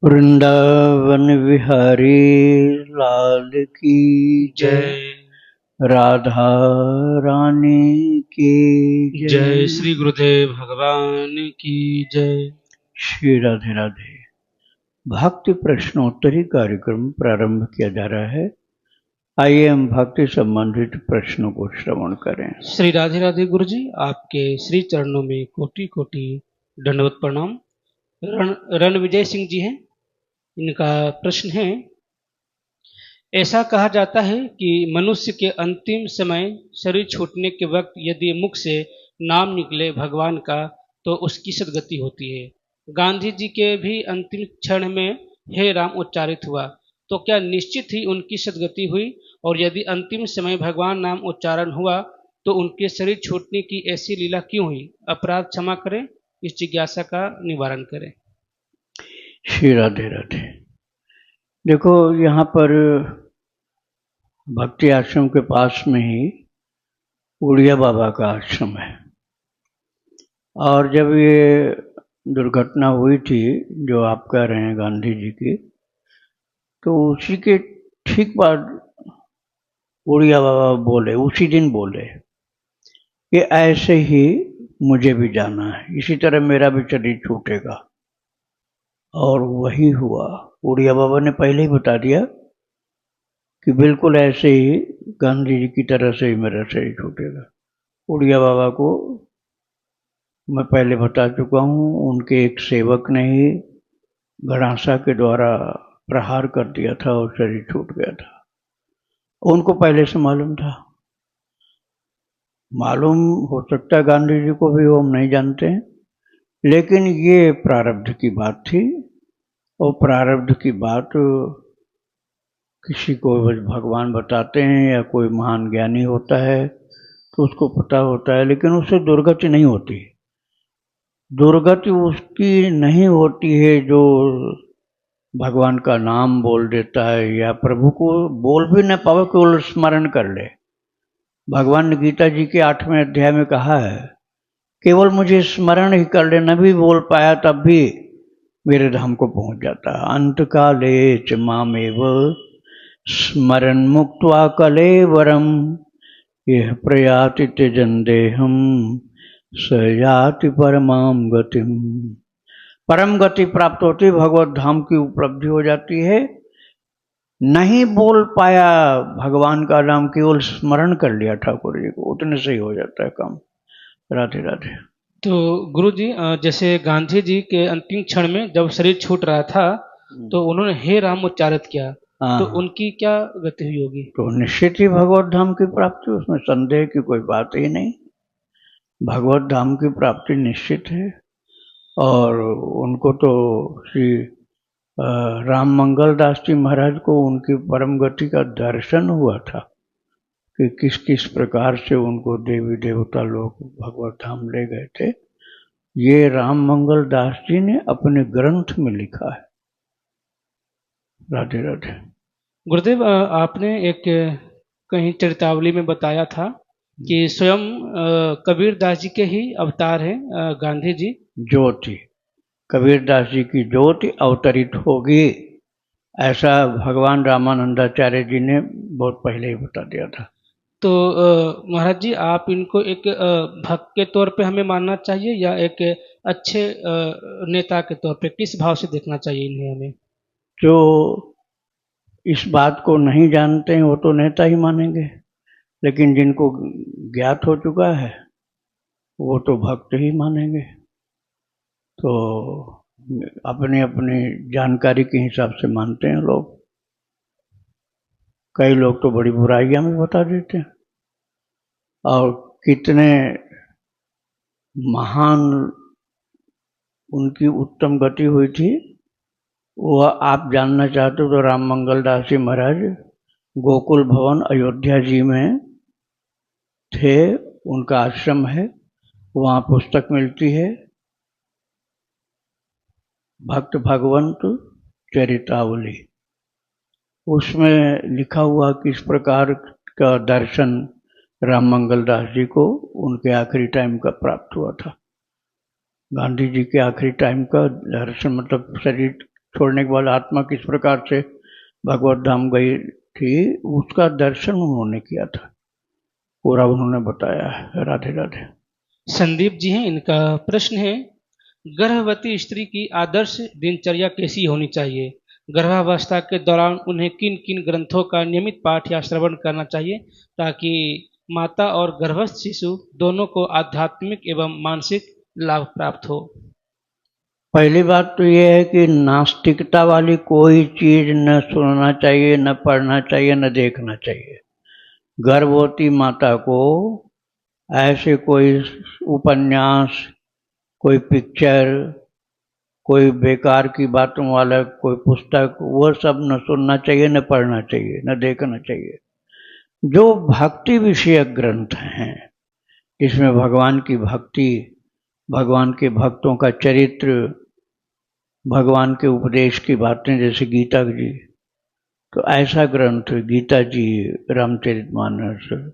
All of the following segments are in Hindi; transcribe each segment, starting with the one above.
वृंदावन विहारी लाल की जय। जय राधा रानी की जय श्री गुरुदेव भगवान की जय। श्री राधे राधे। भक्ति प्रश्नोत्तरी कार्यक्रम प्रारंभ किया जा रहा है। आइए हम भक्ति संबंधित प्रश्नों को श्रवण करें। श्री राधे राधे गुरु जी, आपके श्री चरणों में कोटि कोटि दंडवत प्रणाम। रणविजय सिंह जी हैं, इनका प्रश्न है, ऐसा कहा जाता है कि मनुष्य के अंतिम समय शरीर छूटने के वक्त यदि मुख से नाम निकले भगवान का तो उसकी सद्गति होती है। गांधी जी के भी अंतिम क्षण में हे राम उच्चारित हुआ, तो क्या निश्चित ही उनकी सद्गति हुई? और यदि अंतिम समय भगवान नाम उच्चारण हुआ तो उनके शरीर छूटने की ऐसी लीला क्यों हुई? अपराध क्षमा करें, इस जिज्ञासा का निवारण करें। श्री राधे राधे। देखो, यहाँ पर भक्ति आश्रम के पास में ही उड़िया बाबा का आश्रम है, और जब ये दुर्घटना हुई थी जो आप कह रहे हैं गांधी जी की, तो उसी के ठीक बाद उड़िया बाबा बोले, उसी दिन बोले कि ऐसे ही मुझे भी जाना है, इसी तरह मेरा भी शरीर छूटेगा। और वही हुआ। उड़िया बाबा ने पहले ही बता दिया कि बिल्कुल ऐसे ही गांधी जी की तरह से ही मेरा शरीर छूटेगा। उड़िया बाबा को मैं पहले बता चुका हूँ, उनके एक सेवक ने ही घड़ासा के द्वारा प्रहार कर दिया था और शरीर छूट गया था। उनको पहले से मालूम था। मालूम हो सकता है गांधी जी को भी, वो हम नहीं जानते हैं, लेकिन ये प्रारब्ध की बात थी। और प्रारब्ध की बात किसी को भगवान बताते हैं या कोई महान ज्ञानी होता है तो उसको पता होता है, लेकिन उससे दुर्गति नहीं होती। दुर्गति उसकी नहीं होती है जो भगवान का नाम बोल देता है या प्रभु को बोल भी न पावे, केवल स्मरण कर ले। भगवान ने गीता जी के 8वें अध्याय में कहा है, केवल मुझे स्मरण ही कर ले, न भी बोल पाया तब भी मेरे धाम को पहुंच जाता है। अंत काले च मामेव स्मरण मुक्त्वा कलेवरम यह प्रयाति त्यजन देहम स याति परमाम गतिम। परम गति प्राप्त होती, भगवत धाम की उपलब्धि हो जाती है। नहीं बोल पाया भगवान का नाम, केवल स्मरण कर लिया ठाकुर जी को, उतने से ही हो जाता है काम। राधे राधे। तो गुरु जी, जैसे गांधी जी के अंतिम क्षण में जब शरीर छूट रहा था तो उन्होंने हे राम उच्चारित किया, तो उनकी क्या गति हुई होगी? तो निश्चित ही भगवत धाम की प्राप्ति, उसमें संदेह की कोई बात ही नहीं। भगवत धाम की प्राप्ति निश्चित है। और उनको तो श्री राम मंगल दास जी महाराज को उनकी परम गति का दर्शन हुआ था कि किस किस प्रकार से उनको देवी देवता लोग भगवत धाम ले गए थे। ये राम मंगल दास जी ने अपने ग्रंथ में लिखा है। राधे राधे। गुरुदेव, आपने एक कहीं चरितावली में बताया था कि स्वयं कबीर दास जी के ही अवतार हैं गांधी जी। ज्योति, कबीर दास जी की ज्योति अवतरित होगी, ऐसा भगवान रामानंदाचार्य जी ने बहुत पहले ही बता दिया था। तो महाराज जी, आप इनको एक भक्त के तौर पे हमें मानना चाहिए या एक अच्छे नेता के तौर पे, किस भाव से देखना चाहिए इन्हें हमें? जो इस बात को नहीं जानते हैं वो तो नेता ही मानेंगे, लेकिन जिनको ज्ञात हो चुका है वो तो भक्त ही मानेंगे। तो अपनी अपनी जानकारी के हिसाब से मानते हैं लोग। कई लोग तो बड़ी बुराइयां में बता देते हैं, और कितने महान उनकी उत्तम गति हुई थी वह आप जानना चाहते हो तो राम मंगल दास जी महाराज गोकुल भवन अयोध्या जी में थे, उनका आश्रम है, वहाँ पुस्तक मिलती है, भक्त भगवंत चरितावली। उसमें लिखा हुआ किस प्रकार का दर्शन राम मंगल दास जी को उनके आखिरी टाइम का प्राप्त हुआ था। गांधी जी के आखिरी टाइम का दर्शन, मतलब शरीर छोड़ने के बाद आत्मा किस प्रकार से भगवत धाम गई थी, उसका दर्शन उन्होंने किया था, पूरा उन्होंने बताया है। राधे राधे। संदीप जी हैं, इनका प्रश्न है, गर्भवती स्त्री की आदर्श दिनचर्या कैसी होनी चाहिए? गर्भावस्था के दौरान उन्हें किन किन ग्रंथों का नियमित पाठ या श्रवण करना चाहिए ताकि माता और गर्भस्थ शिशु दोनों को आध्यात्मिक एवं मानसिक लाभ प्राप्त हो? पहली बात तो ये है कि नास्तिकता वाली कोई चीज न सुनना चाहिए, न पढ़ना चाहिए, न देखना चाहिए। गर्भवती माता को ऐसे कोई उपन्यास, कोई पिक्चर, कोई बेकार की बातों वाला कोई पुस्तक, वो सब न सुनना चाहिए, न पढ़ना चाहिए, न देखना चाहिए। जो भक्ति विषयक ग्रंथ हैं, इसमें भगवान की भक्ति, भगवान के भक्तों का चरित्र, भगवान के उपदेश की बातें, जैसे गीता जी, तो ऐसा ग्रंथ गीता जी, रामचरितमानस,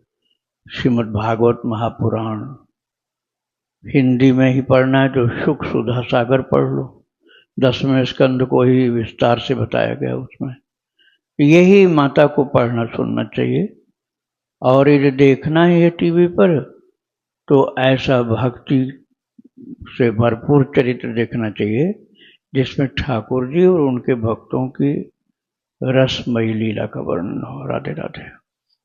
श्रीमद् भागवत महापुराण, हिंदी में ही पढ़ना है तो सुख सुधा सागर पढ़ लो, 10वें स्कंद को ही विस्तार से बताया गया उसमें। यही माता को पढ़ना सुनना चाहिए। और यदि देखना है टीवी पर तो ऐसा भक्ति से भरपूर चरित्र देखना चाहिए जिसमें ठाकुर जी और उनके भक्तों की रसमयी लीला का वर्णन हो। राधे राधे।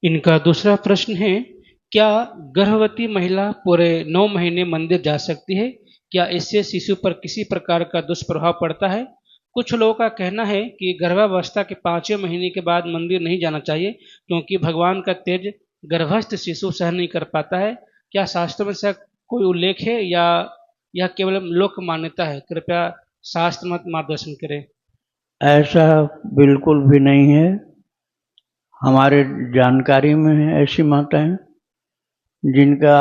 इनका दूसरा प्रश्न है, क्या गर्भवती महिला पूरे 9 महीने मंदिर जा सकती है? क्या इससे शिशु पर किसी प्रकार का दुष्प्रभाव पड़ता है? कुछ लोगों का कहना है कि गर्भावस्था के 5वें महीने के बाद मंदिर नहीं जाना चाहिए क्योंकि भगवान का तेज गर्भस्थ शिशु सहन नहीं कर पाता है। क्या शास्त्र में ऐसा कोई उल्लेख है या यह केवल लोक मान्यता है? कृपया शास्त्र मत मार्गदर्शन करें। ऐसा बिल्कुल भी नहीं है, हमारे जानकारी में है ऐसी माताएं जिनका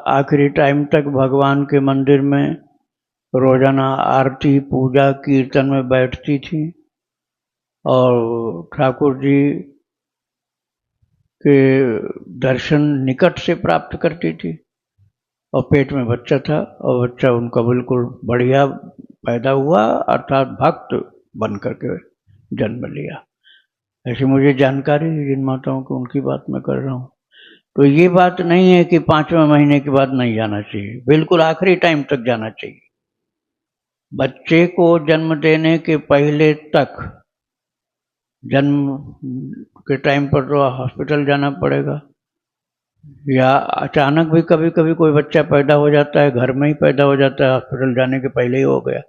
आखिरी टाइम तक भगवान के मंदिर में रोजाना आरती, पूजा, कीर्तन में बैठती थी और ठाकुर जी के दर्शन निकट से प्राप्त करती थी, और पेट में बच्चा था और बच्चा उनका बिल्कुल बढ़िया पैदा हुआ, अर्थात भक्त बन करके जन्म लिया। ऐसी मुझे जानकारी है जिन माताओं को, उनकी बात मैं कर रहा हूँ। तो ये बात नहीं है कि 5वें महीने के बाद नहीं जाना चाहिए, बिल्कुल आखिरी टाइम तक जाना चाहिए। बच्चे को जन्म देने के पहले तक, जन्म के टाइम पर तो हॉस्पिटल जाना पड़ेगा, या अचानक भी कभी कभी कोई बच्चा पैदा हो जाता है, घर में ही पैदा हो जाता है, हॉस्पिटल जाने के पहले ही हो गया।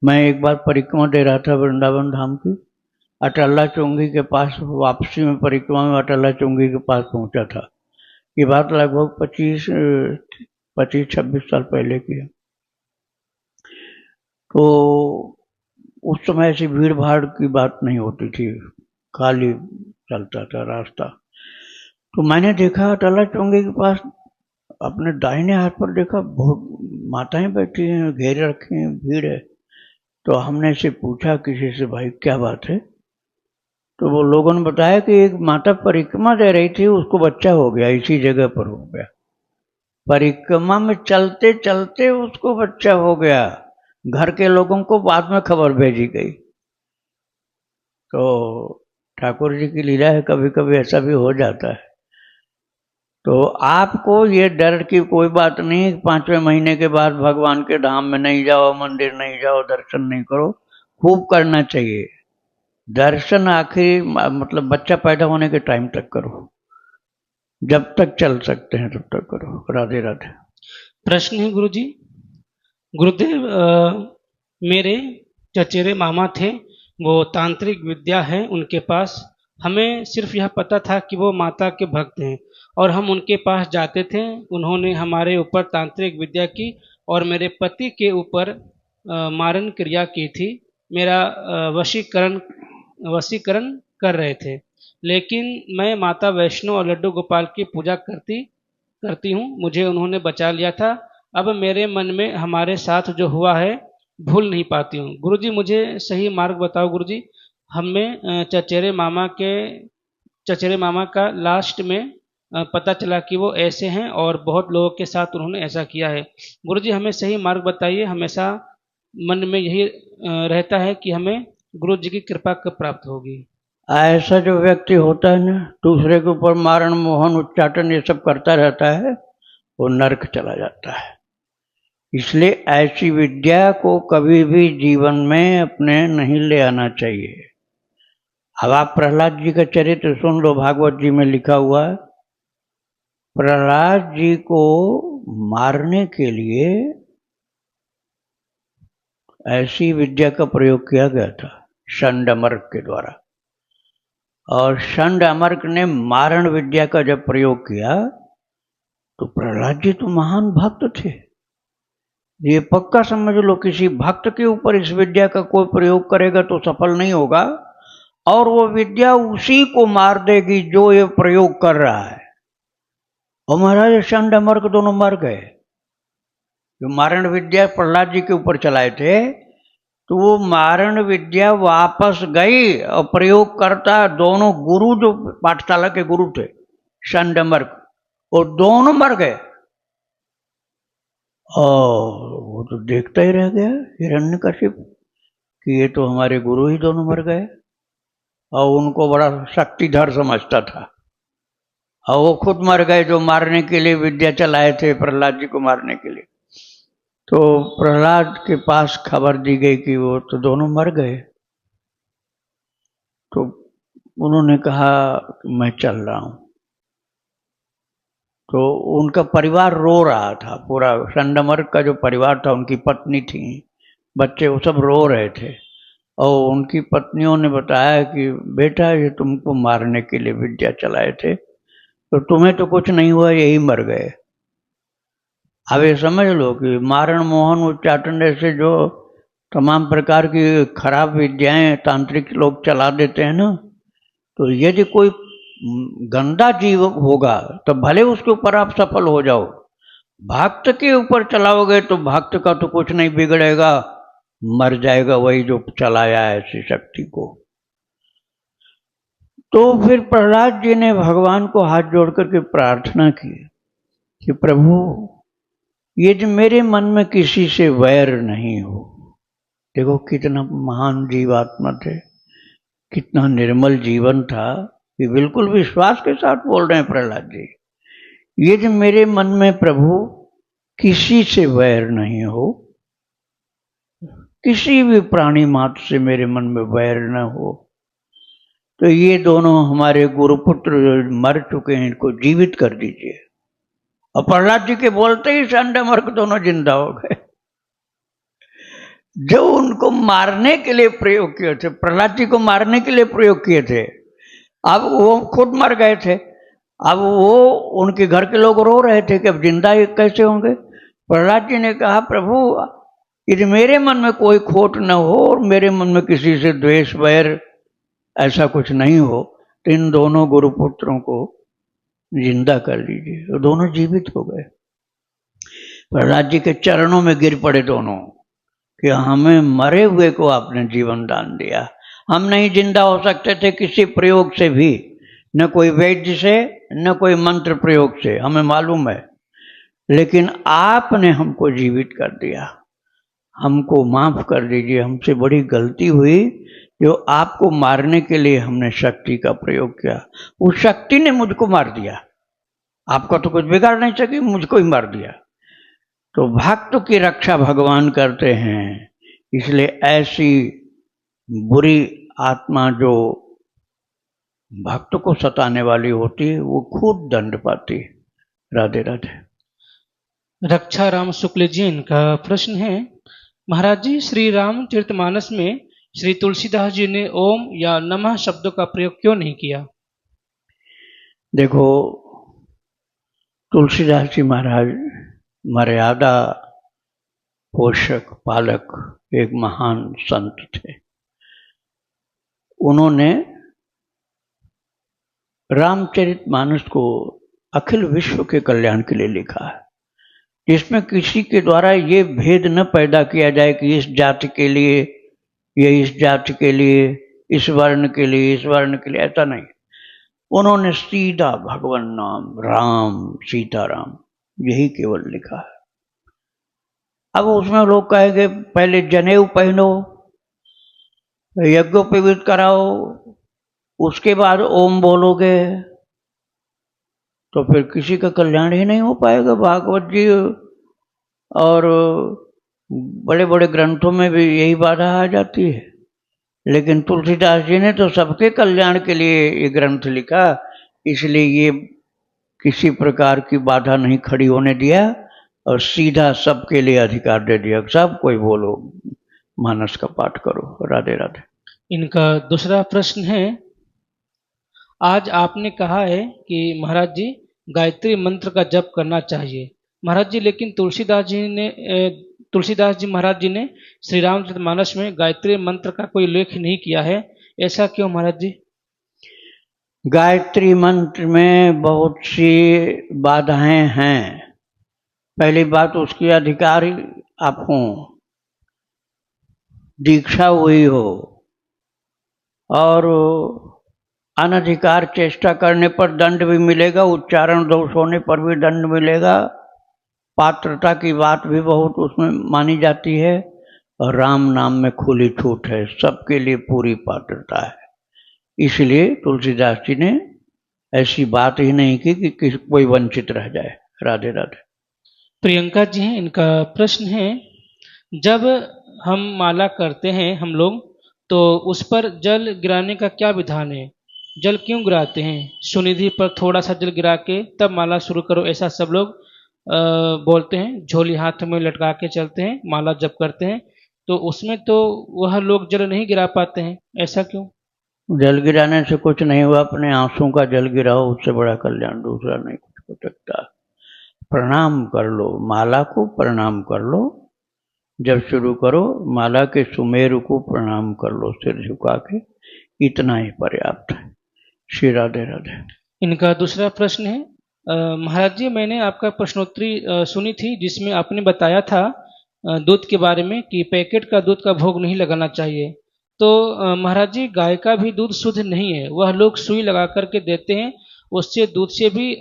मैं एक बार परिक्रमा दे रहा था वृंदावन धाम की, अटल्ला चुंगी के पास, वापसी में परिक्रमा में अटल्ला चुंगी के पास पहुंचा था। ये बात लगभग 25-26 साल पहले की है। तो उस समय ऐसी भीड़ भाड़ की बात नहीं होती थी, खाली चलता था रास्ता। तो मैंने देखा अटल्ला चुंगी के पास, अपने दाहिने हाथ पर देखा बहुत माताएं बैठी हैं, घेरे रखी हैं, भीड़ है। तो हमने से पूछा किसी से, भाई क्या बात है? तो वो लोगों ने बताया कि एक माता परिक्रमा दे रही थी, उसको बच्चा हो गया, इसी जगह पर हो गया, परिक्रमा में चलते चलते उसको बच्चा हो गया। घर के लोगों को बाद में खबर भेजी गई। तो ठाकुर जी की लीला है, कभी कभी ऐसा भी हो जाता है। तो आपको ये डर की कोई बात नहीं, 5वें महीने के बाद भगवान के धाम में नहीं जाओ, मंदिर नहीं जाओ, दर्शन नहीं करो, खूब करना चाहिए। दर्शन आखिरी मतलब बच्चा पैदा होने के टाइम तक करो, जब तक चल सकते हैं तब तक करो। राधे राधे। प्रश्न है गुरुजी, गुरुदेव मेरे चचेरे मामा थे, वो तांत्रिक विद्या है उनके पास। हमें सिर्फ यह पता था कि वो माता के भक्त हैं और हम उनके पास जाते थे। उन्होंने हमारे ऊपर तांत्रिक विद्या की और मेरे पति के ऊपर मारन क्रिया की थी। मेरा वशीकरण कर रहे थे, लेकिन मैं माता वैष्णो और लड्डू गोपाल की पूजा करती हूँ, मुझे उन्होंने बचा लिया था। अब मेरे मन में हमारे साथ जो हुआ है भूल नहीं पाती हूँ। गुरुजी मुझे सही मार्ग बताओ गुरुजी। हमें चचेरे मामा का लास्ट में पता चला कि वो ऐसे हैं और बहुत लोगों के साथ उन्होंने ऐसा किया है। गुरुजी हमें सही मार्ग बताइए। हमेशा मन में यही रहता है कि हमें गुरु जी की कृपा कब प्राप्त होगी? ऐसा जो व्यक्ति होता है ना, दूसरे के ऊपर मारण मोहन उच्चाटन ये सब करता रहता है, वो नरक चला जाता है। इसलिए ऐसी विद्या को कभी भी जीवन में अपने नहीं ले आना चाहिए। अब आप प्रहलाद जी का चरित्र सुन लो, भागवत जी में लिखा हुआ है। प्रहलाद जी को मारने के लिए ऐसी विद्या का प्रयोग किया गया था षंडअमर्क के द्वारा, और षंडअमर्क ने मारण विद्या का जब प्रयोग किया तो प्रहलाद जी तो महान भक्त थे। ये पक्का समझ लो, किसी भक्त के ऊपर इस विद्या का कोई प्रयोग करेगा तो सफल नहीं होगा, और वो विद्या उसी को मार देगी जो ये प्रयोग कर रहा है। और महाराज षंडअमर्क दोनों मर गए। जो मारण विद्या प्रहलाद जी के ऊपर चलाए थे, तो वो मारण विद्या वापस गई और प्रयोग करता दोनों गुरु, जो पाठशाला के गुरु थे षंडअमर्क, वो दोनों मर गए। और वो तो देखता ही रह गया हिरण्यकशिप कि ये तो हमारे गुरु ही दोनों मर गए, और उनको बड़ा शक्तिधर समझता था, और वो खुद मर गए जो मारने के लिए विद्या चलाए थे प्रहलाद जी को मारने के लिए। तो प्रहलाद के पास खबर दी गई कि वो तो दोनों मर गए। तो उन्होंने कहा कि मैं चल रहा हूं। तो उनका परिवार रो रहा था, पूरा षंडअमर्क का जो परिवार था, उनकी पत्नी थी, बच्चे, वो सब रो रहे थे। और उनकी पत्नियों ने बताया कि बेटा ये तुमको मारने के लिए विद्या चलाए थे, तो तुम्हें तो कुछ नहीं हुआ, यही मर गए। अब ये समझ लो कि मारण मोहन उच्चाटन ऐसे जो तमाम प्रकार की खराब विद्याएं तांत्रिक लोग चला देते हैं ना, तो यदि कोई गंदा जीव होगा तो भले उसके ऊपर आप सफल हो जाओ, भक्त के ऊपर चलाओगे तो भक्त का तो कुछ नहीं बिगड़ेगा, मर जाएगा वही जो चलाया है ऐसी शक्ति को। तो फिर प्रहलाद जी ने भगवान को हाथ जोड़ करके प्रार्थना की कि प्रभु यदि मेरे मन में किसी से वैर नहीं हो। देखो कितना महान जीवात्मा थे, कितना निर्मल जीवन था, ये बिल्कुल विश्वास के साथ बोल रहे हैं प्रहलाद जी। यदि मेरे मन में प्रभु किसी से वैर नहीं हो, किसी भी प्राणी मात्र से मेरे मन में वैर न हो, तो ये दोनों हमारे गुरुपुत्र मर चुके हैं, इनको जीवित कर दीजिए। और प्रहलाद जी के बोलते ही षंडअमर्क दोनों जिंदा हो गए। जो उनको मारने के लिए प्रयोग किए थे, प्रहलाद जी को मारने के लिए प्रयोग किए थे, अब वो खुद मर गए थे। अब वो उनके घर के लोग रो रहे थे कि अब जिंदा ये कैसे होंगे। प्रहलाद जी ने कहा प्रभु यदि मेरे मन में कोई खोट न हो और मेरे मन में किसी से द्वेष वैर ऐसा कुछ नहीं हो, तो इन दोनों गुरुपुत्रों को जिंदा कर लीजिए। तो दोनों जीवित हो गए। प्रहलाद जी के चरणों में गिर पड़े दोनों कि हमें मरे हुए को आपने जीवन दान दिया। हम नहीं जिंदा हो सकते थे किसी प्रयोग से भी, न कोई वैद्य से न कोई मंत्र प्रयोग से, हमें मालूम है, लेकिन आपने हमको जीवित कर दिया। हमको माफ कर दीजिए, हमसे बड़ी गलती हुई जो आपको मारने के लिए हमने शक्ति का प्रयोग किया। उस शक्ति ने मुझको मार दिया, आपका तो कुछ बिगाड़ नहीं सकी, मुझको ही मार दिया। तो भक्त की रक्षा भगवान करते हैं, इसलिए ऐसी बुरी आत्मा जो भक्त को सताने वाली होती है वो खुद दंड पाती है। राधे राधे। रक्षा राम शुक्ल जी, इनका प्रश्न है महाराज जी, श्री रामचरितमानस में श्री तुलसीदास जी ने ओम या नमः शब्दों का प्रयोग क्यों नहीं किया? देखो तुलसीदास जी महाराज मर्यादा पोषक पालक एक महान संत थे। उन्होंने रामचरितमानस को अखिल विश्व के कल्याण के लिए लिखा है, जिसमें किसी के द्वारा ये भेद न पैदा किया जाए कि इस जाति के लिए, ये इस जाति के लिए, इस वर्ण के लिए, इस वर्ण के लिए, ऐसा नहीं। उन्होंने सीधा भगवान नाम राम सीताराम यही केवल लिखा है। अब उसमें लोग कहेंगे पहले जनेऊ पहनो, यज्ञोपवीत कराओ, उसके बाद ओम बोलोगे तो फिर किसी का कल्याण ही नहीं हो पाएगा। भागवत जी और बड़े बड़े ग्रंथों में भी यही बाधा आ जाती है, लेकिन तुलसीदास जी ने तो सबके कल्याण के लिए ये ग्रंथ लिखा, इसलिए ये किसी प्रकार की बाधा नहीं खड़ी होने दिया और सीधा सबके लिए अधिकार दे दिया, सब कोई बोलो, मानस का पाठ करो। राधे राधे। इनका दूसरा प्रश्न है, आज आपने कहा है कि महाराज जी गायत्री मंत्र का जप करना चाहिए महाराज जी, लेकिन तुलसीदास जी महाराज जी ने श्री रामचरितमानस में गायत्री मंत्र का कोई उल्लेख नहीं किया है, ऐसा क्यों महाराज जी? गायत्री मंत्र में बहुत सी बाधाएं हैं। पहली बात, उसकी अधिकारी आप हो, दीक्षा हुई हो, और अनधिकार चेष्टा करने पर दंड भी मिलेगा, उच्चारण दोष होने पर भी दंड मिलेगा। पात्रता की बात भी बहुत उसमें मानी जाती है, और राम नाम में खुली छूट है, सबके लिए पूरी पात्रता है। इसलिए तुलसीदास जी ने ऐसी बात ही नहीं की कि कोई वंचित रह जाए। राधे राधे। प्रियंका जी हैं, इनका प्रश्न है, जब हम माला करते हैं हम लोग, तो उस पर जल गिराने का क्या विधान है? जल क्यों गिराते हैं? सुनिधि पर थोड़ा सा जल गिरा के तब माला शुरू करो, ऐसा सब लोग बोलते हैं। झोली हाथ में लटका के चलते हैं, माला जप करते हैं, तो उसमें तो वह लोग जल नहीं गिरा पाते हैं, ऐसा क्यों? जल गिराने से कुछ नहीं हुआ, अपने आंसू का जल गिराओ, उससे बड़ा कल्याण दूसरा नहीं कुछ हो सकता। प्रणाम कर लो, माला को प्रणाम कर लो, जब शुरू करो माला के सुमेरु को प्रणाम कर लो सिर झुका के, इतना ही पर्याप्त है। श्री राधे राधे। इनका दूसरा प्रश्न है, महाराज जी मैंने आपका प्रश्नोत्तरी सुनी थी, जिसमें आपने बताया था दूध के बारे में कि पैकेट का दूध का भोग नहीं लगाना चाहिए। तो महाराज जी गाय का भी दूध शुद्ध नहीं है, वह लोग सुई लगा करके देते हैं, उससे दूध से भी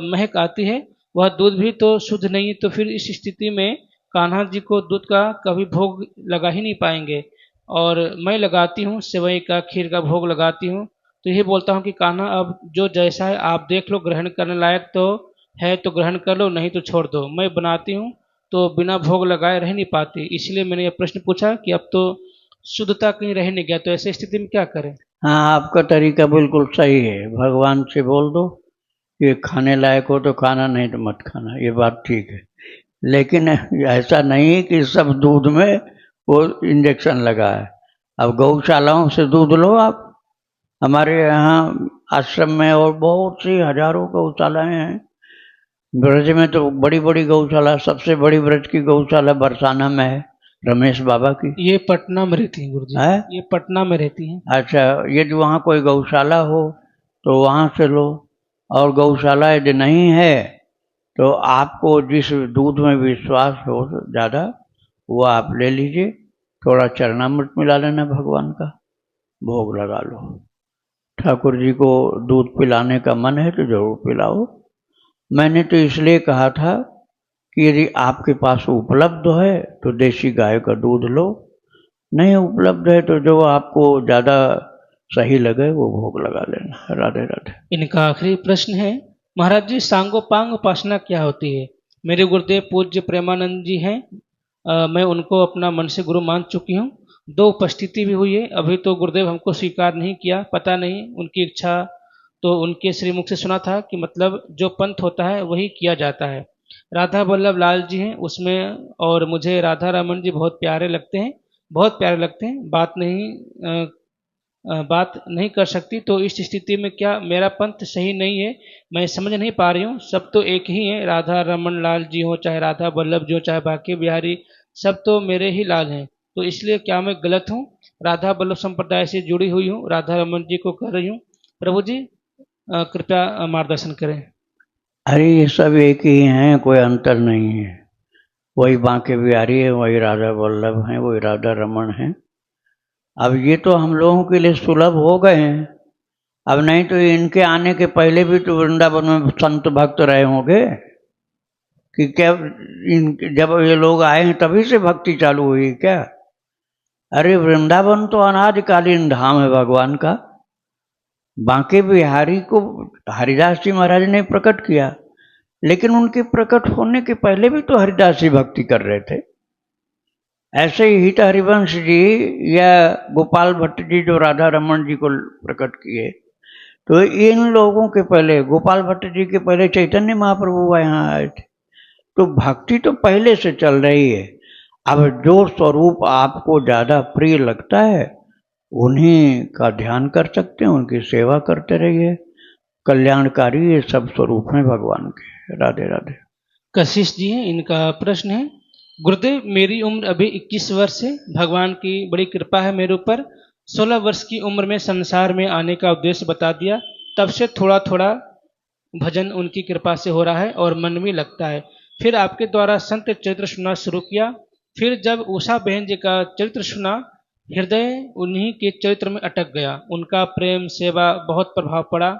महक आती है, वह दूध भी तो शुद्ध नहीं है। तो फिर इस स्थिति में कान्हा जी को दूध का कभी भोग लगा ही नहीं पाएंगे। और मैं लगाती हूँ, सेवई का खीर का भोग लगाती हूँ, तो यही बोलता हूँ कि कान्हा अब जो जैसा है आप देख लो, ग्रहण करने लायक तो है तो ग्रहण कर लो, नहीं तो छोड़ दो। मैं बनाती हूँ तो बिना भोग लगाए रह नहीं पाती, इसलिए मैंने ये प्रश्न पूछा कि अब तो शुद्धता कहीं रह नहीं गया, तो ऐसी स्थिति में क्या करें? हाँ, आपका तरीका बिल्कुल सही है। भगवान से बोल दो ये खाने लायक हो तो खाना, नहीं तो मत खाना, ये बात ठीक है। लेकिन ऐसा नहीं है कि सब दूध में वो इंजेक्शन लगा है। अब गौशालाओं से दूध लो आप। हमारे यहाँ आश्रम में और बहुत सी हजारों गौशालाएं हैं। ब्रज में तो बड़ी बड़ी गौशाला, सबसे बड़ी ब्रज की गौशाला बरसाना में है, रमेश बाबा की। ये पटना में रहती हैं गुरुजी, है? ये पटना में रहती हैं। अच्छा, यदि वहाँ कोई गौशाला हो तो वहाँ से लो, और गौशाला यदि नहीं है तो आपको जिस दूध में विश्वास हो ज़्यादा वो आप ले लीजिए, थोड़ा चरणामृत मिला लेना भगवान का, भोग लगा लो। ठाकुर जी को दूध पिलाने का मन है तो जरूर पिलाओ। मैंने तो इसलिए कहा था कि यदि आपके पास उपलब्ध है तो देसी गाय का दूध लो, नहीं उपलब्ध है तो जो आपको ज़्यादा सही लगे वो भोग लगा लेना। राधे राधे। इनका आखिरी प्रश्न है, महाराज जी सांगोपांग उपासना क्या होती है? मेरे गुरुदेव पूज्य प्रेमानंद जी हैं, मैं उनको अपना मन से गुरु मान चुकी हूँ। 2 उपस्थिति भी हुई है, अभी तो गुरुदेव हमको स्वीकार नहीं किया, पता नहीं उनकी इच्छा। तो उनके श्रीमुख से सुना था कि मतलब जो पंथ होता है वही किया जाता है। राधा वल्लभ लाल जी हैं उसमें, और मुझे राधा रमन जी बहुत प्यारे लगते हैं, बहुत प्यारे लगते हैं। बात नहीं कर सकती, तो इस स्थिति में क्या मेरा पंथ सही नहीं है? मैं समझ नहीं पा रही हूँ। सब तो एक ही है, राधा रमन लाल जी हो, चाहे राधा वल्लभ जी हो, चाहे बाकी बिहारी, सब तो मेरे ही लाल हैं। तो इसलिए क्या मैं गलत हूँ? राधा वल्लभ संप्रदाय से जुड़ी हुई हूँ, राधा रमन जी को कर रही हूँ। प्रभु जी कृपया मार्गदर्शन करें। अरे ये सब एक ही हैं, कोई अंतर नहीं है। वही बांके बिहारी है, वही राधा वल्लभ हैं, वही राधा रमन हैं। अब ये तो हम लोगों के लिए सुलभ हो गए हैं, अब नहीं तो इनके आने के पहले भी तो वृंदावन में संत भक्त रहे होंगे कि क्या जब ये लोग आए हैं तभी से भक्ति चालू हुई क्या? अरे वृंदावन तो अनादिकालीन धाम है भगवान का। बांके बिहारी को हरिदास जी महाराज ने प्रकट किया, लेकिन उनके प्रकट होने के पहले भी तो हरिदास जी भक्ति कर रहे थे। ऐसे ही हित हरिवंश जी या गोपाल भट्ट जी जो राधा रमन जी को प्रकट किए, तो इन लोगों के पहले, गोपाल भट्ट जी के पहले चैतन्य महाप्रभु यहाँ आए थे। तो भक्ति तो पहले से चल रही है। अब जो स्वरूप आपको ज़्यादा प्रिय लगता है उन्हीं का ध्यान कर सकते हैं, उनकी सेवा करते रहिए। कल्याणकारी ये सब स्वरूप हैं भगवान के। राधे राधे। कशिश जी हैं, इनका प्रश्न है, गुरुदेव मेरी उम्र अभी 21 वर्ष है। भगवान की बड़ी कृपा है मेरे ऊपर। 16 वर्ष की उम्र में संसार में आने का उद्देश्य बता दिया। तब से थोड़ा थोड़ा भजन उनकी कृपा से हो रहा है और मन भी लगता है। फिर आपके द्वारा संत चरित्र सुनना शुरू किया। फिर जब उषा बहन जी का चरित्र सुना, हृदय उन्हीं के चरित्र में अटक गया। उनका प्रेम सेवा बहुत प्रभाव पड़ा।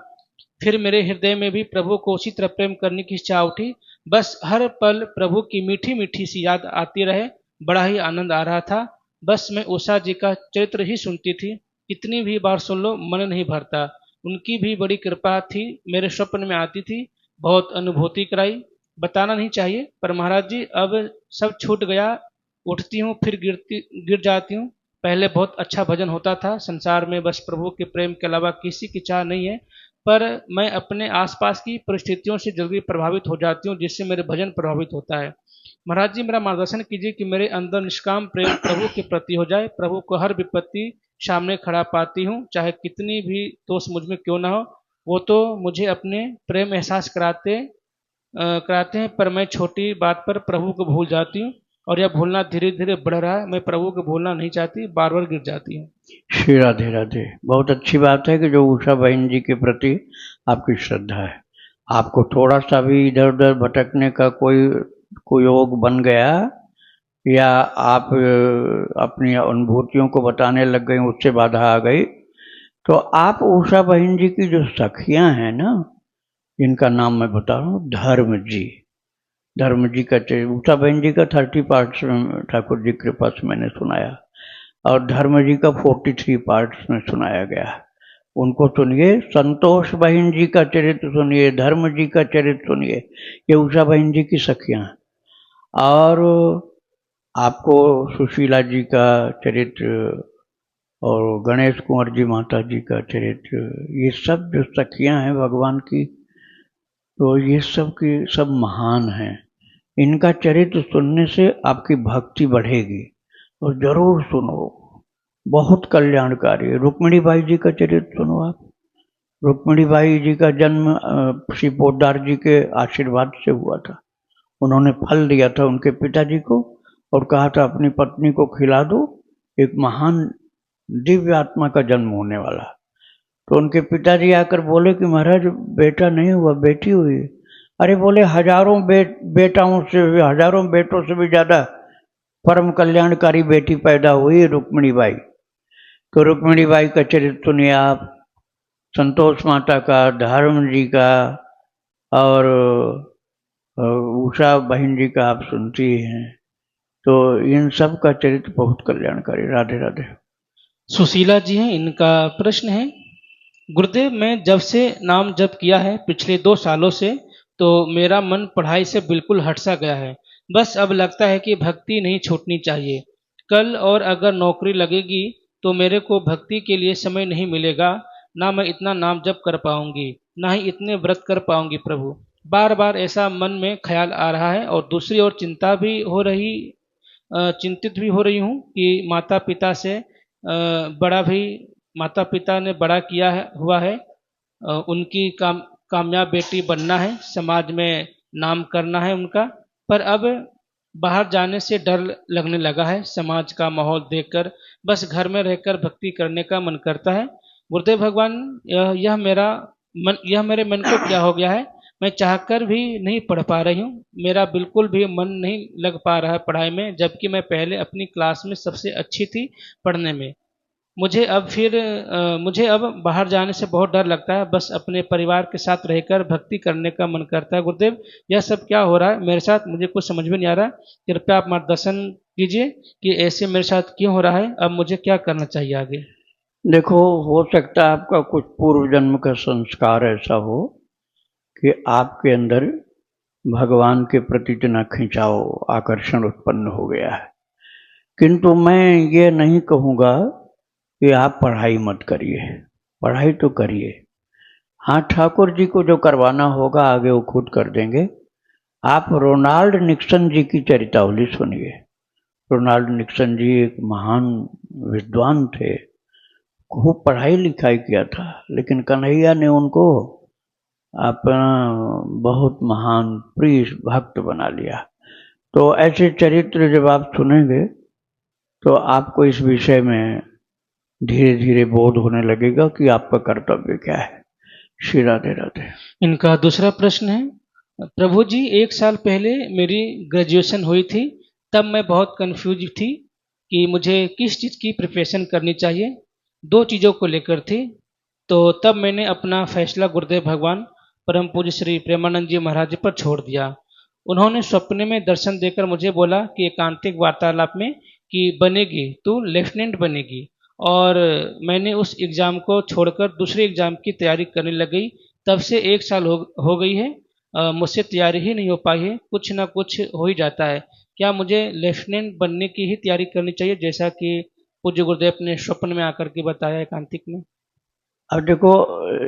फिर मेरे हृदय में भी प्रभु को उसी तरह प्रेम करने की इच्छा उठी। बस हर पल प्रभु की मीठी मीठी सी याद आती रहे। बड़ा ही आनंद आ रहा था। बस मैं उषा जी का चरित्र ही सुनती थी। कितनी भी बार सुन लो मन नहीं भरता। उनकी भी बड़ी कृपा थी, मेरे स्वप्न में आती थी, बहुत अनुभूति कराई। बताना नहीं चाहिए, पर महाराज जी अब सब छूट गया। उठती हूँ फिर गिर जाती हूँ। पहले बहुत अच्छा भजन होता था। संसार में बस प्रभु के प्रेम के अलावा किसी की चाह नहीं है, पर मैं अपने आसपास की परिस्थितियों से जल्दी प्रभावित हो जाती हूँ, जिससे मेरे भजन प्रभावित होता है। महाराज जी मेरा मार्गदर्शन कीजिए कि मेरे अंदर निष्काम प्रेम प्रभु के प्रति हो जाए। प्रभु को हर विपत्ति सामने खड़ा पाती हूँ, चाहे कितनी भी दोष मुझ में क्यों ना हो। वो तो मुझे अपने प्रेम एहसास कराते हैं, पर मैं छोटी बात पर प्रभु को भूल जाती हूँ, और यह भूलना धीरे धीरे बढ़ रहा है। मैं प्रभु को भूलना नहीं चाहती, बार बार गिर जाती हूँ। श्री राधे राधे। बहुत अच्छी बात है कि जो उषा बहन जी के प्रति आपकी श्रद्धा है। आपको थोड़ा सा भी इधर उधर भटकने का कोई योग बन गया, या आप अपनी अनुभूतियों को बताने लग गई, उससे बाधा आ गई, तो आप उषा बहन जी की जो सखियां हैं ना, जिनका नाम मैं बता रहा हूँ, धर्म जी का उषा बहन जी का 30 पार्ट्स में ठाकुर जी कृपा से मैंने सुनाया, और धर्म जी का 43 पार्ट्स में सुनाया गया। उनको सुनिए। संतोष बहन जी का चरित्र सुनिए, धर्म जी का चरित्र सुनिए। ये उषा बहन जी की सखियां हैं। और आपको सुशीला जी का चरित्र और गणेश कुंवर जी माता जी का चरित्र, ये सब जो सखियां हैं भगवान की, तो ये सब की सब महान हैं। इनका चरित्र सुनने से आपकी भक्ति बढ़ेगी, और जरूर सुनो, बहुत कल्याणकारी है। रुक्मिणी बाई जी का चरित्र सुनो आप। रुक्मिणी बाई जी का जन्म श्री पोद्दार जी के आशीर्वाद से हुआ था। उन्होंने फल दिया था उनके पिताजी को और कहा था अपनी पत्नी को खिला दो, एक महान दिव्य आत्मा का जन्म होने वाला। तो उनके पिताजी आकर बोले कि महाराज बेटा नहीं हुआ, बेटी हुई। अरे बोले हजारों बेटाओं से, हजारों बेटों से भी ज्यादा परम कल्याणकारी बेटी पैदा हुई रुक्मिणी बाई। तो रुक्मिणी बाई का चरित्र सुनिए आप, संतोष माता का, धर्म जी का, और उषा बहन जी का आप सुनती हैं। तो इन सब का चरित्र बहुत कल्याणकारी। राधे राधे। सुशीला जी हैं, इनका प्रश्न है, गुरुदेव मैं जब से नाम जप किया है पिछले 2 सालों से, तो मेरा मन पढ़ाई से बिल्कुल हट सा गया है। बस अब लगता है कि भक्ति नहीं छूटनी चाहिए। कल और अगर नौकरी लगेगी तो मेरे को भक्ति के लिए समय नहीं मिलेगा। ना मैं इतना नाम जप कर पाऊंगी, ना ही इतने व्रत कर पाऊंगी प्रभु। बार बार ऐसा मन में ख्याल आ रहा है, और दूसरी ओर चिंतित भी हो रही हूँ कि माता पिता ने बड़ा किया हुआ है। उनकी कामयाब बेटी बनना है, समाज में नाम करना है उनका। पर अब बाहर जाने से डर लगने लगा है, समाज का माहौल देखकर। बस घर में रहकर भक्ति करने का मन करता है। गुरुदेव भगवान, यह मेरे मन को क्या हो गया है? मैं चाहकर भी नहीं पढ़ पा रही हूँ। मेरा बिल्कुल भी मन नहीं लग पा रहा है पढ़ाई में, जबकि मैं पहले अपनी क्लास में सबसे अच्छी थी पढ़ने में। मुझे अब बाहर जाने से बहुत डर लगता है, बस अपने परिवार के साथ रहकर भक्ति करने का मन करता है। गुरुदेव, यह सब क्या हो रहा है मेरे साथ, मुझे कुछ समझ में नहीं आ रहा। कृपया आप मार्गदर्शन कीजिए कि ऐसे मेरे साथ क्यों हो रहा है, अब मुझे क्या करना चाहिए आगे। देखो, हो सकता है आपका कुछ पूर्व जन्म का संस्कार ऐसा हो कि आपके अंदर भगवान के प्रति इतना खिंचाव, आकर्षण उत्पन्न हो गया है। किंतु मैं ये नहीं कहूँगा कि आप पढ़ाई मत करिए, पढ़ाई तो करिए। हाँ, ठाकुर जी को जो करवाना होगा आगे वो खुद कर देंगे। आप रोनाल्ड निक्सन जी की चरितावली सुनिए। रोनाल्ड निक्सन जी एक महान विद्वान थे, खूब पढ़ाई लिखाई किया था, लेकिन कन्हैया ने उनको अपना बहुत महान प्रिय भक्त बना लिया। तो ऐसे चरित्र जब आप सुनेंगे तो आपको इस विषय में धीरे धीरे बोध होने लगेगा कि आपका कर्तव्य क्या है। श्री राधे राधे। इनका दूसरा प्रश्न है, प्रभु जी 1 साल पहले मेरी ग्रेजुएशन हुई थी, तब मैं बहुत कंफ्यूज थी कि मुझे किस चीज़ की प्रिपरेशन करनी चाहिए। 2 चीज़ों को लेकर थी। तो तब मैंने अपना फैसला गुरुदेव भगवान परम पूज्य श्री प्रेमानंद जी महाराज जी पर छोड़ दिया। उन्होंने स्वप्न में दर्शन देकर मुझे बोला कि एकांतिक वार्तालाप में कि बनेगी, तू लेफ्टिनेंट बनेगी। और मैंने उस एग्ज़ाम को छोड़कर दूसरे एग्ज़ाम की तैयारी करने लग गई। तब से 1 साल हो गई है, मुझसे तैयारी ही नहीं हो पाई है, कुछ ना कुछ हो ही जाता है। क्या मुझे लेफ्टिनेंट बनने की ही तैयारी करनी चाहिए, जैसा कि पूज्य गुरुदेव ने स्वप्न में आकर के बताया एकांतिक में? अब देखो,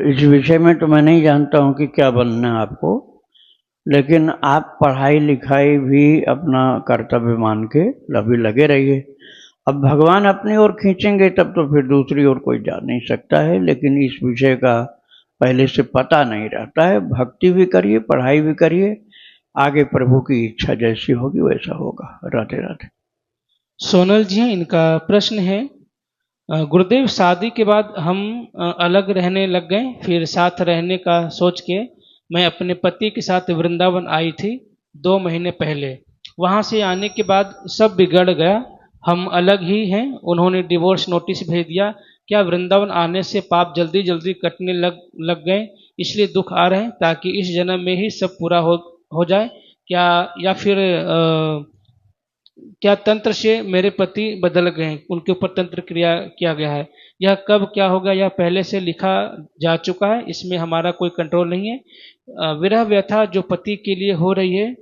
इस विषय में तो मैं नहीं जानता हूँ कि क्या बनना है आपको, लेकिन आप पढ़ाई लिखाई भी अपना कर्तव्य मान के अभी लगे रहिए। अब भगवान अपनी ओर खींचेंगे तब तो फिर दूसरी ओर कोई जा नहीं सकता है, लेकिन इस विषय का पहले से पता नहीं रहता है। भक्ति भी करिए, पढ़ाई भी करिए, आगे प्रभु की इच्छा जैसी होगी वैसा होगा। राधे राधे। सोनल जी हैं, इनका प्रश्न है, गुरुदेव शादी के बाद हम अलग रहने लग गए, फिर साथ रहने का सोच के मैं अपने पति के साथ वृंदावन आई थी 2 महीने पहले। वहाँ से आने के बाद सब बिगड़ गया, हम अलग ही हैं। उन्होंने डिवोर्स नोटिस भेज दिया। क्या वृंदावन आने से पाप जल्दी जल्दी कटने लग गए, इसलिए दुख आ रहे हैं, ताकि इस जन्म में ही सब पूरा हो जाए क्या? या फिर क्या तंत्र से मेरे पति बदल गए, उनके ऊपर तंत्र क्रिया किया गया है? यह कब क्या होगा, यह पहले से लिखा जा चुका है, इसमें हमारा कोई कंट्रोल नहीं है। विरह व्यथा जो पति के लिए हो रही है,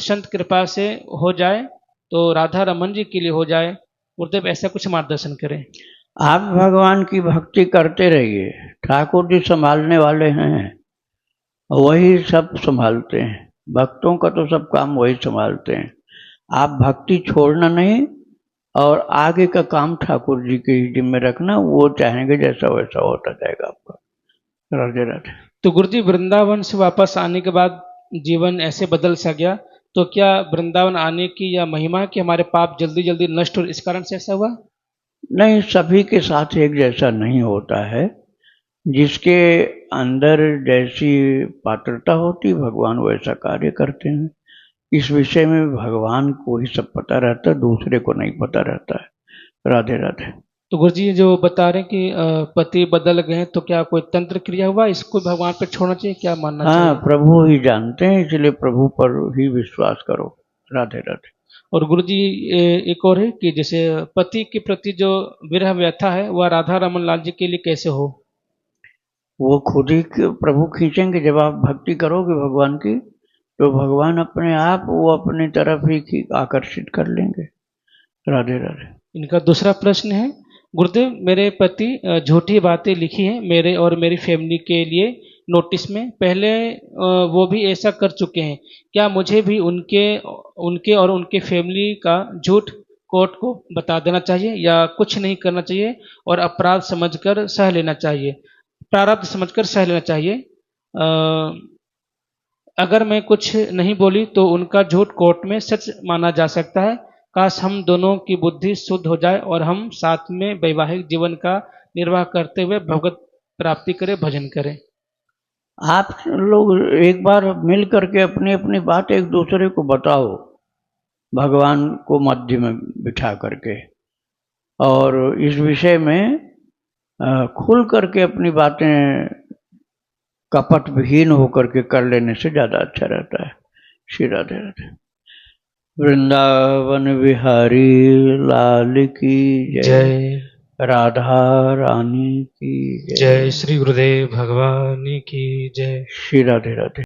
संत कृपा से हो जाए तो राधा रमन जी के लिए हो जाए। गुरुदेव ऐसा कुछ मार्गदर्शन करें। आप भगवान की भक्ति करते रहिए, ठाकुर जी संभालने वाले हैं, वही सब संभालते हैं। भक्तों का तो सब काम वही संभालते हैं। आप भक्ति छोड़ना नहीं और आगे का काम ठाकुर जी के ही जिम्मे रखना, वो चाहेंगे जैसा वैसा होता जाएगा आपका। राधे राधे। तो गुरुजी वृंदावन से वापस आने के बाद जीवन ऐसे बदल सा गया, तो क्या वृंदावन आने की या महिमा कि हमारे पाप जल्दी जल्दी नष्ट हो, इस कारण से ऐसा हुआ? नहीं, सभी के साथ एक जैसा नहीं होता है। जिसके अंदर जैसी पात्रता होती भगवान वैसा कार्य करते हैं। इस विषय में भगवान को ही सब पता रहता है, दूसरे को नहीं पता रहता है। राधे राधे। तो गुरुजी जो बता रहे हैं कि पति बदल गए हैं, तो क्या कोई तंत्र क्रिया हुआ, इसको भगवान पर छोड़ना चाहिए, क्या मानना हाँ, चाहिए? प्रभु ही जानते हैं, इसलिए प्रभु पर ही विश्वास करो। राधे राधे। और गुरुजी एक और है कि जैसे पति के प्रति जो विरह व्यथा है वह राधा रमन लाल जी के लिए कैसे हो? वो खुद ही प्रभु खींचेंगे। जब आप भक्ति करोगे भगवान की तो भगवान अपने आप वो अपनी तरफ ही आकर्षित कर लेंगे। राधे राधे। इनका दूसरा प्रश्न है, गुरुदेव मेरे पति झूठी बातें लिखी हैं मेरे और मेरी फैमिली के लिए नोटिस में, पहले वो भी ऐसा कर चुके हैं। क्या मुझे भी उनके उनके और उनके फैमिली का झूठ कोर्ट को बता देना चाहिए, या कुछ नहीं करना चाहिए और अपराध समझकर सह लेना चाहिए, प्रारब्ध समझकर सह लेना चाहिए? अगर मैं कुछ नहीं बोली तो उनका झूठ कोर्ट में सच माना जा सकता है। काश हम दोनों की बुद्धि शुद्ध हो जाए और हम साथ में वैवाहिक जीवन का निर्वाह करते हुए भगवत प्राप्ति करें, भजन करें। आप लोग एक बार मिल करके अपनी अपनी बात एक दूसरे को बताओ, भगवान को मध्य में बिठा करके। और इस विषय में खुल करके अपनी बातें कपट विहीन होकर के कर लेने से ज़्यादा अच्छा रहता है। श्री राधे राधे। वृंदावन बिहारी लाल की जय। जय राधा रानी की जय। जय श्री गुरुदेव भगवान की जय। श्री राधे राधे।